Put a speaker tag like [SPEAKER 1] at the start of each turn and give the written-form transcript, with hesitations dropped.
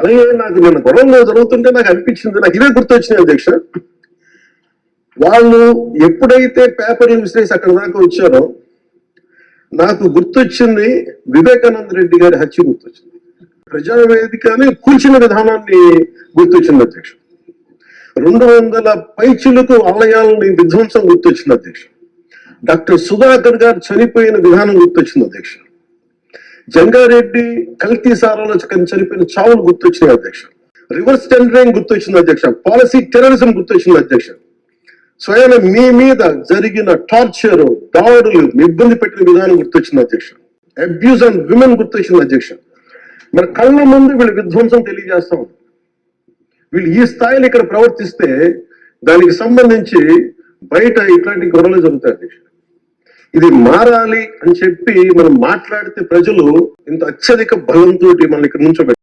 [SPEAKER 1] అలాగే నాకు నిన్న గొడవలు జరుగుతుంటే నాకు అనిపించింది, నాకు ఇవే గుర్తొచ్చినాయి అధ్యక్ష. వాళ్ళు ఎప్పుడైతే పేపర్లు విసిరేసి అక్కడ దాకా వచ్చారో నాకు గుర్తొచ్చింది వివేకానంద రెడ్డి గారి హత్య గుర్తొచ్చింది. ప్రజావేదికని కూల్చిన విధానాన్ని గుర్తొచ్చింది అధ్యక్ష. 200 పైచిలకు ఆలయాలని విధ్వంసం గుర్తొచ్చింది అధ్యక్ష. డాక్టర్ సుధాకర్ గారు చనిపోయిన విధానం గుర్తొచ్చింది అధ్యక్ష. జంగారెడ్డి కల్తీ సారాలో చనిపోయిన చావులు గుర్తొచ్చినాయి అధ్యక్ష. రివర్స్ టెండరింగ్ గుర్తొచ్చింది అధ్యక్ష. పాలసీ టెర్రరిజం గుర్తొచ్చింది అధ్యక్ష. స్వయం మీ మీద జరిగిన టార్చర్, దాడులు, ఇబ్బంది పెట్టిన విధానం గుర్తొచ్చింది అధ్యక్ష. అబ్యూజ్ ఆన్ విమెన్ గుర్తొచ్చింది అధ్యక్ష. మన కళ్ళ ముందు వీళ్ళు విధ్వంసం తెలియజేస్తాం. వీళ్ళు ఈ స్థాయిలో ఇక్కడ ప్రవర్తిస్తే దానికి సంబంధించి బయట ఇట్లాంటి గొడవలు జరుగుతాయి అధ్యక్ష. ఇది మారాలి అని చెప్పి మనం మాట్లాడితే ప్రజలు ఇంత అత్యధిక బలంతో మనం ఇక్కడ నుంచోబెట్టారు.